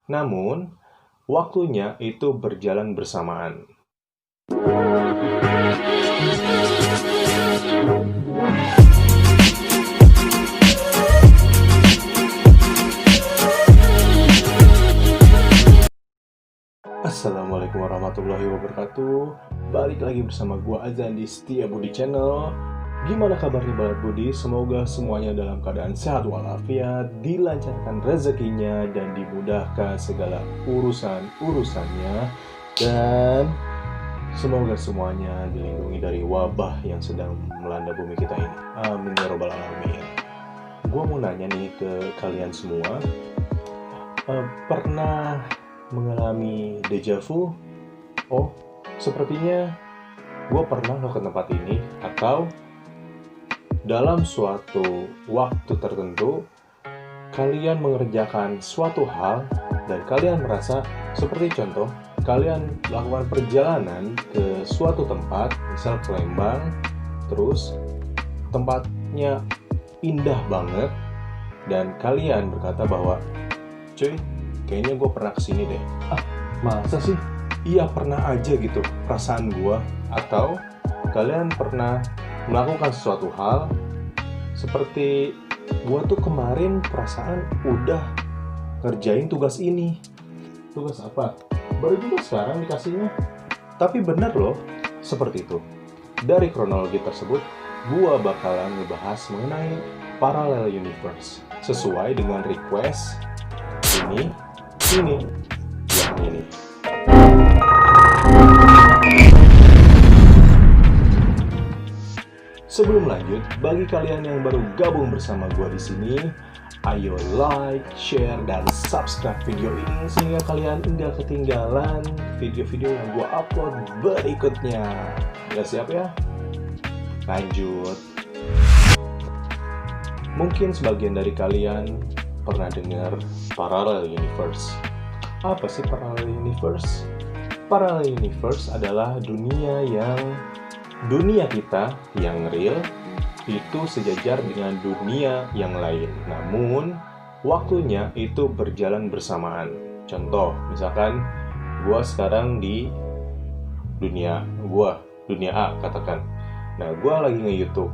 Namun, waktunya itu berjalan bersamaan. Assalamualaikum warahmatullahi wabarakatuh. Balik lagi bersama gua Azan di Setia Budi Channel. Gimana kabarnya Balat Budi? Semoga semuanya dalam keadaan sehat walafiat, dilancarkan rezekinya, dan dimudahkan segala urusan-urusannya. Dan semoga semuanya dilindungi dari wabah yang sedang melanda bumi kita ini. Amin ya robbal alamin. Gua mau nanya nih ke kalian semua, pernah mengalami deja vu? Oh, sepertinya gue pernah ke tempat ini. Atau dalam suatu waktu tertentu kalian mengerjakan suatu hal dan kalian merasa seperti contoh, kalian melakukan perjalanan ke suatu tempat, misal ke Lembang, terus tempatnya indah banget dan kalian berkata bahwa, cuy, kayaknya gue pernah kesini deh. Masa sih? Iya, pernah aja gitu perasaan gue. Atau kalian pernah melakukan sesuatu hal seperti gue tuh kemarin perasaan udah ngerjain tugas ini. Tugas apa? Baru juga sekarang dikasihnya. Tapi bener loh, seperti itu. Dari kronologi tersebut, gue bakalan ngebahas mengenai parallel universe sesuai dengan request ini, yang ini. Sebelum lanjut, bagi kalian yang baru gabung bersama gue di sini, ayo like, share, dan subscribe video ini sehingga kalian nggak ketinggalan video-video yang gue upload berikutnya. Udah siap ya? Lanjut. Mungkin sebagian dari kalian pernah dengar parallel universe. Apa sih parallel universe? Parallel universe adalah dunia kita yang real itu sejajar dengan dunia yang lain. Namun, waktunya itu berjalan bersamaan. Contoh, misalkan gua sekarang di dunia A katakan. Nah, gua lagi nge-YouTube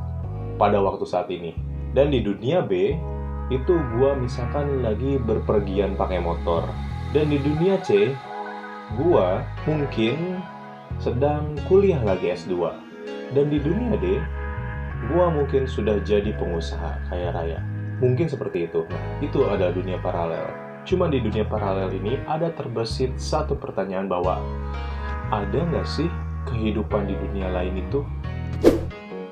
pada waktu saat ini. Dan di dunia B, itu gua misalkan lagi berpergian pakai motor. Dan di dunia C, gua mungkin sedang kuliah lagi S2. Dan di dunia D, gua mungkin sudah jadi pengusaha kaya raya. Mungkin seperti itu. Nah, itu ada dunia paralel. Cuma di dunia paralel ini ada terbesit satu pertanyaan bahwa ada nggak sih kehidupan di dunia lain itu?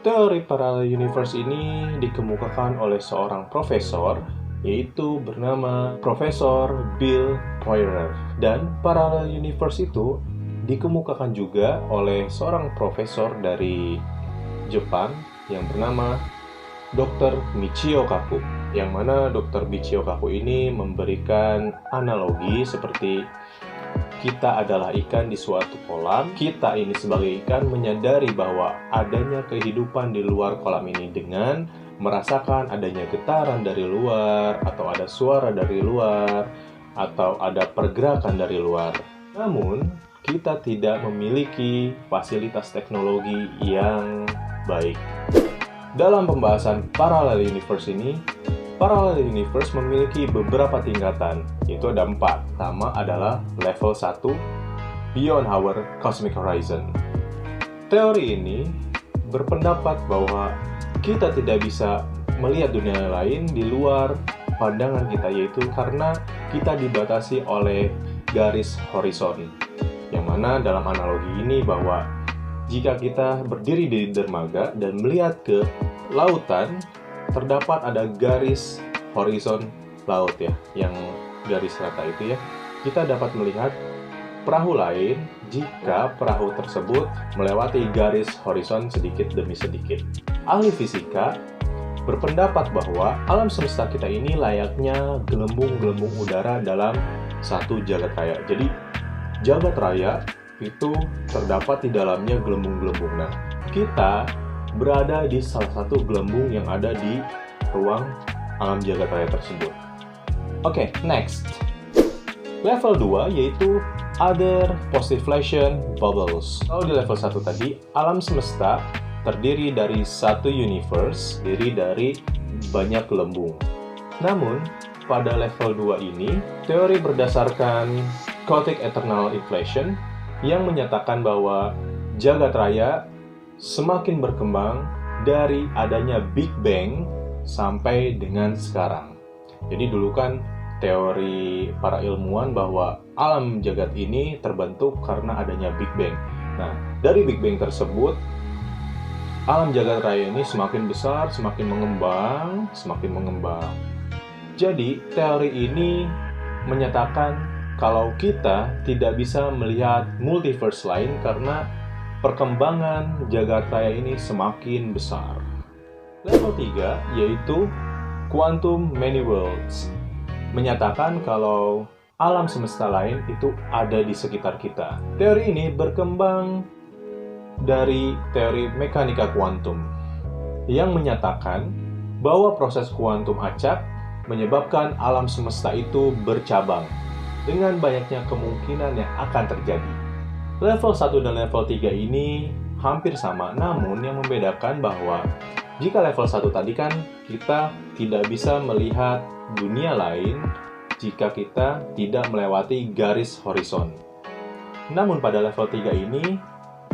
Teori parallel universe ini dikemukakan oleh seorang profesor, yaitu bernama Profesor Bill Poirier. Dan parallel universe itu dikemukakan juga oleh seorang profesor dari Jepang yang bernama Dr. Michio Kaku. Yang mana Dr. Michio Kaku ini memberikan analogi seperti kita adalah ikan di suatu kolam. Kita ini sebagai ikan menyadari bahwa adanya kehidupan di luar kolam ini dengan merasakan adanya getaran dari luar, atau ada suara dari luar, atau ada pergerakan dari luar. Namun, kita tidak memiliki fasilitas teknologi yang baik. Dalam pembahasan parallel universe ini, parallel universe memiliki beberapa tingkatan, yaitu ada 4. Pertama adalah level 1, Beyond Our Cosmic Horizon. Teori ini berpendapat bahwa kita tidak bisa melihat dunia lain di luar pandangan kita, yaitu karena kita dibatasi oleh garis horizon. Yang mana dalam analogi ini bahwa jika kita berdiri di dermaga dan melihat ke lautan, terdapat ada garis horizon laut ya, yang garis rata itu ya. Kita dapat melihat perahu lain jika perahu tersebut melewati garis horizon sedikit demi sedikit. Ahli fisika berpendapat bahwa alam semesta kita ini layaknya gelembung-gelembung udara dalam satu jagat raya. Jadi jagat raya itu terdapat di dalamnya gelembung-gelembung. Nah, kita berada di salah satu gelembung yang ada di ruang alam jagat raya tersebut. Oke, next. Level 2 yaitu Other Postiflation Bubbles. Kalau di level 1 tadi, alam semesta terdiri dari satu universe, terdiri dari banyak gelembung. Namun, pada level 2 ini, teori berdasarkan chaotic eternal inflation yang menyatakan bahwa jagat raya semakin berkembang dari adanya Big Bang sampai dengan sekarang. Jadi dulu kan teori para ilmuwan bahwa alam jagat ini terbentuk karena adanya Big Bang. Nah, dari Big Bang tersebut, alam jagat raya ini semakin besar, semakin mengembang. Jadi, teori ini menyatakan kalau kita tidak bisa melihat multiverse lain karena perkembangan jagat raya ini semakin besar. Level 3 yaitu Quantum Many Worlds, menyatakan kalau alam semesta lain itu ada di sekitar kita. Teori ini berkembang dari teori mekanika kuantum yang menyatakan bahwa proses kuantum acak menyebabkan alam semesta itu bercabang dengan banyaknya kemungkinan yang akan terjadi. Level 1 dan level 3 ini hampir sama, namun yang membedakan bahwa jika level 1 tadi kan kita tidak bisa melihat dunia lain jika kita tidak melewati garis horizon. Namun pada level 3 ini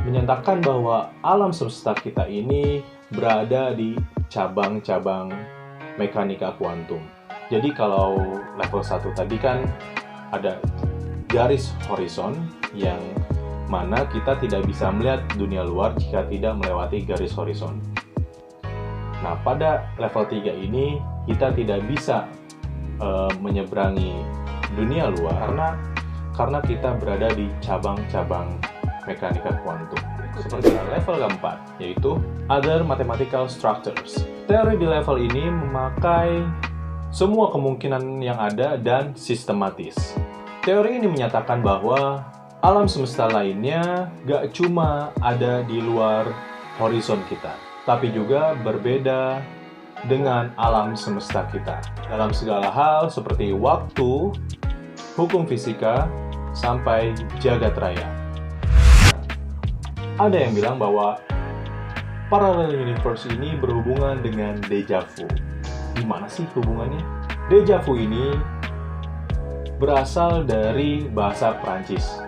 menyatakan bahwa alam semesta kita ini berada di cabang-cabang mekanika kuantum. Jadi kalau level 1 tadi kan ada garis horizon yang mana kita tidak bisa melihat dunia luar jika tidak melewati garis horizon. Nah, pada level 3 ini kita tidak bisa menyeberangi dunia luar karena kita berada di cabang-cabang mekanika kuantum. Seperti level keempat, yaitu Other Mathematical Structures. Teori di level ini memakai semua kemungkinan yang ada dan sistematis. Teori ini menyatakan bahwa alam semesta lainnya gak cuma ada di luar horizon kita, tapi juga berbeda dengan alam semesta kita. Dalam segala hal seperti waktu, hukum fisika, sampai jagat raya. Ada yang bilang bahwa parallel universe ini berhubungan dengan déjà vu. Gimana sih hubungannya? Déjà vu ini berasal dari bahasa Prancis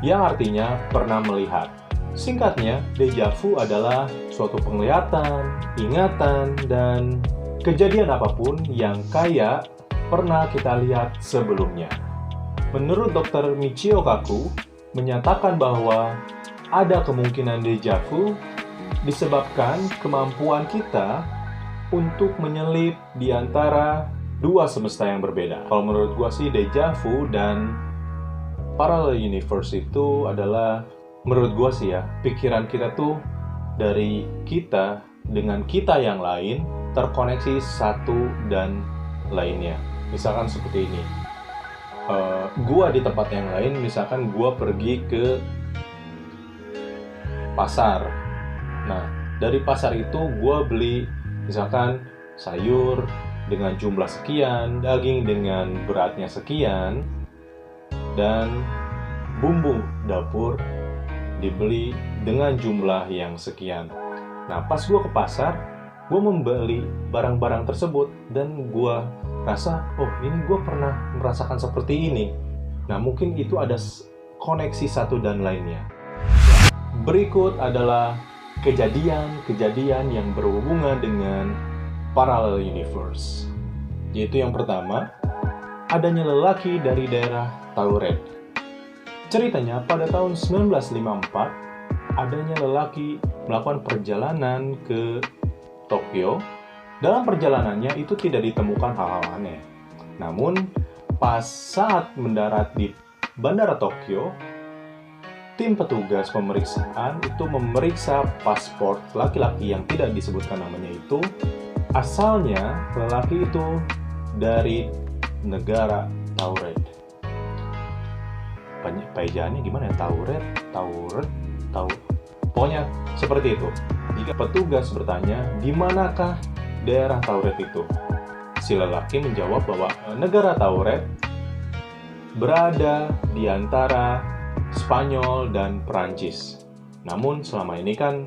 yang artinya pernah melihat. Singkatnya, déjà vu adalah suatu penglihatan, ingatan, dan kejadian apapun yang kayak pernah kita lihat sebelumnya. Menurut Dr. Michio Kaku, menyatakan bahwa ada kemungkinan déjà vu disebabkan kemampuan kita untuk menyelip di antara dua semesta yang berbeda. Kalau menurut gua sih déjà vu dan parallel universe itu adalah, menurut gua sih ya, pikiran kita tuh dari kita dengan kita yang lain terkoneksi satu dan lainnya. Misalkan seperti ini, gua di tempat yang lain, misalkan gua pergi ke pasar. Nah, dari pasar itu gua beli misalkan sayur dengan jumlah sekian, daging dengan beratnya sekian, dan bumbu dapur dibeli dengan jumlah yang sekian. Nah, pas gue ke pasar, gue membeli barang-barang tersebut dan gue rasa, oh ini gue pernah merasakan seperti ini. Nah, mungkin itu ada koneksi satu dan lainnya. Berikut adalah kejadian-kejadian yang berhubungan dengan parallel universe. Yaitu yang pertama, adanya lelaki dari daerah Tauret. Ceritanya pada tahun 1954, adanya lelaki melakukan perjalanan ke Tokyo. Dalam perjalanannya itu tidak ditemukan hal-hal aneh. Namun, pas saat mendarat di Bandara Tokyo, tim petugas pemeriksaan itu memeriksa paspor laki-laki yang tidak disebutkan namanya itu. Asalnya, lelaki itu dari negara Tauret. Paejaannya gimana ya? Tauret. Pokoknya seperti itu. Jika petugas bertanya, di manakah daerah Tauret itu? Si lelaki menjawab bahwa negara Tauret berada di antara Spanyol dan Perancis. Namun selama ini kan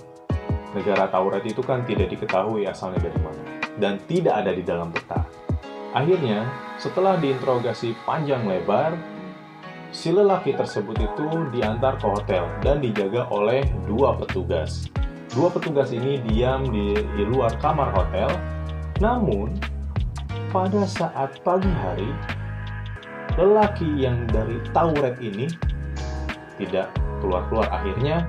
negara Tauret itu kan tidak diketahui asalnya dari mana dan tidak ada di dalam peta. Akhirnya, setelah diinterogasi panjang lebar, si lelaki tersebut itu diantar ke hotel dan dijaga oleh dua petugas. Dua petugas ini diam di luar kamar hotel. Namun, pada saat pagi hari, lelaki yang dari Tauret ini tidak keluar-keluar. Akhirnya,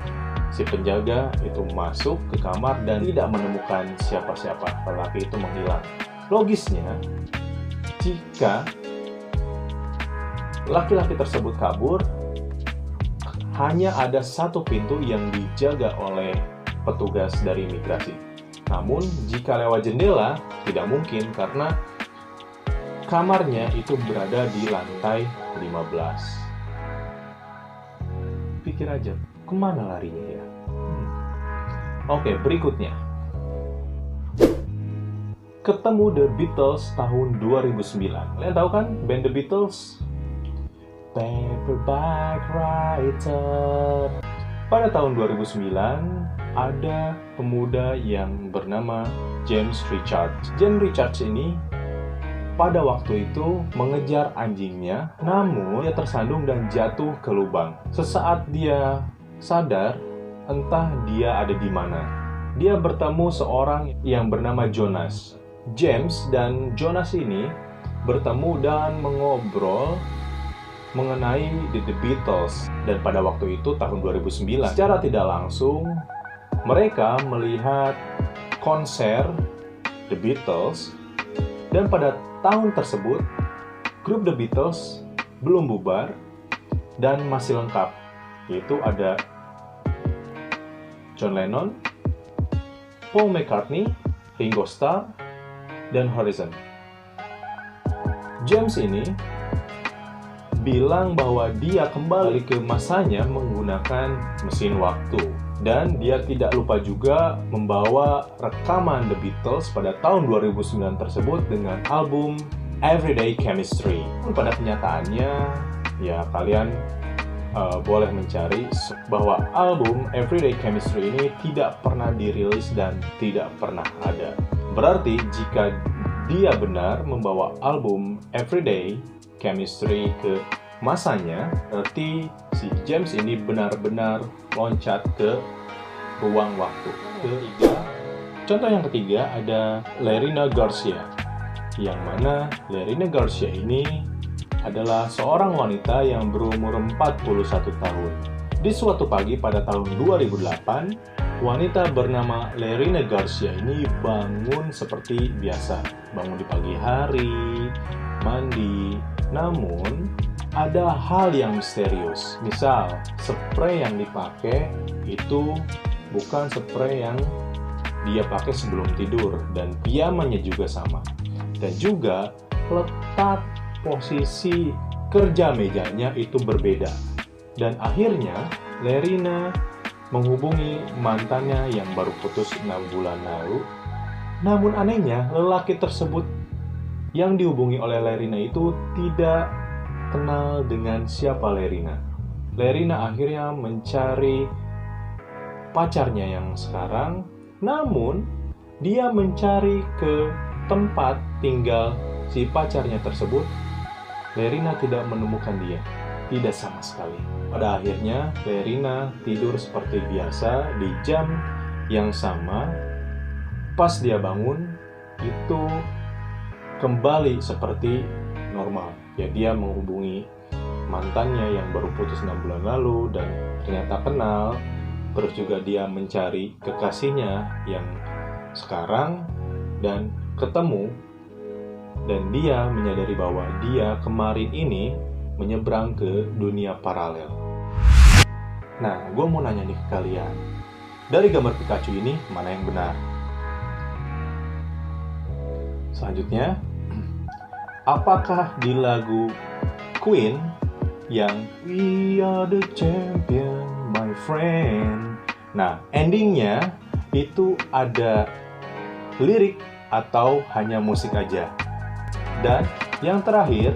si penjaga itu masuk ke kamar dan tidak menemukan siapa-siapa. Lelaki itu menghilang. Logisnya, jika laki-laki tersebut kabur, hanya ada satu pintu yang dijaga oleh petugas dari imigrasi. Namun, jika lewat jendela, tidak mungkin karena kamarnya itu berada di lantai 15. Pikir aja, kemana larinya ya? Oke, berikutnya. Ketemu The Beatles tahun 2009. Kalian tahu kan band The Beatles? Paperback Writer. Pada tahun 2009, ada pemuda yang bernama James Richards. James Richards ini pada waktu itu mengejar anjingnya, namun dia tersandung dan jatuh ke lubang. Sesaat dia sadar, entah dia ada di mana. Dia bertemu seorang yang bernama Jonas. James dan Jonas ini bertemu dan mengobrol mengenai The Beatles. Dan pada waktu itu tahun 2009, secara tidak langsung mereka melihat konser The Beatles. Dan pada tahun tersebut grup The Beatles belum bubar dan masih lengkap, yaitu ada John Lennon, Paul McCartney, Ringo Starr, dan Harrison. James ini bilang bahwa dia kembali ke masanya menggunakan mesin waktu. Dan dia tidak lupa juga membawa rekaman The Beatles pada tahun 2009 tersebut dengan album Everyday Chemistry. Pada kenyataannya, ya kalian boleh mencari bahwa album Everyday Chemistry ini tidak pernah dirilis dan tidak pernah ada. Berarti jika dia benar membawa album Everyday Chemistry ke masanya, berarti si James ini benar-benar loncat ke ruang waktu. Contoh yang ketiga ada Lerina Garcia, yang mana Lerina Garcia ini adalah seorang wanita yang berumur 41 tahun. Di suatu pagi pada tahun 2008, wanita bernama Lerina Garcia ini bangun seperti biasa, bangun di pagi hari, mandi. Namun, ada hal yang misterius. Misal, spray yang dipakai itu bukan spray yang dia pakai sebelum tidur, dan pijamannya juga sama. Dan juga letak posisi kerja mejanya itu berbeda. Dan akhirnya Lerina menghubungi mantannya yang baru putus 6 bulan lalu. Namun anehnya, lelaki tersebut yang dihubungi oleh Lerina itu tidak kenal dengan siapa Lerina. Lerina akhirnya mencari pacarnya yang sekarang, namun dia mencari ke tempat tinggal si pacarnya tersebut. Lerina tidak menemukan dia, tidak sama sekali. Pada akhirnya, Lerina tidur seperti biasa di jam yang sama. Pas dia bangun, itu kembali seperti normal. Ya, dia menghubungi mantannya yang baru putus 6 bulan lalu dan ternyata kenal. Terus juga dia mencari kekasihnya yang sekarang dan ketemu. Dan dia menyadari bahwa dia kemarin ini menyeberang ke dunia paralel. Nah, gue mau nanya nih ke kalian. Dari gambar Pikachu ini, mana yang benar? Selanjutnya, apakah di lagu Queen yang We are the champion, my friend. Nah, endingnya itu ada lirik atau hanya musik aja. Dan yang terakhir,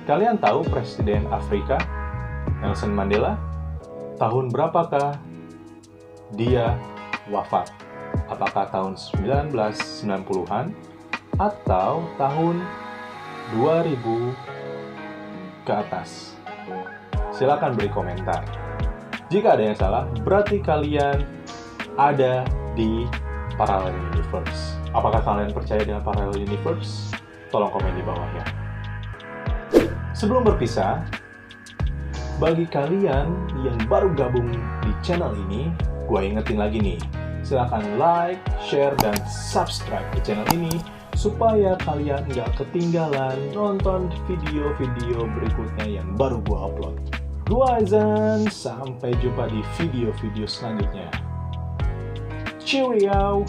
Kalian tahu Presiden Afrika, Nelson Mandela? Tahun berapakah dia wafat? Apakah tahun 1990-an atau tahun 2000 ke atas? Silakan beri komentar. Jika ada yang salah, berarti kalian ada di parallel universe. Apakah kalian percaya dengan parallel universe? Tolong komen di bawah ya. Sebelum berpisah, bagi kalian yang baru gabung di channel ini, gue ingetin lagi nih, silahkan like, share, dan subscribe ke channel ini supaya kalian nggak ketinggalan nonton video-video berikutnya yang baru gue upload. Gue Aizan, sampai jumpa di video-video selanjutnya. Cheerio!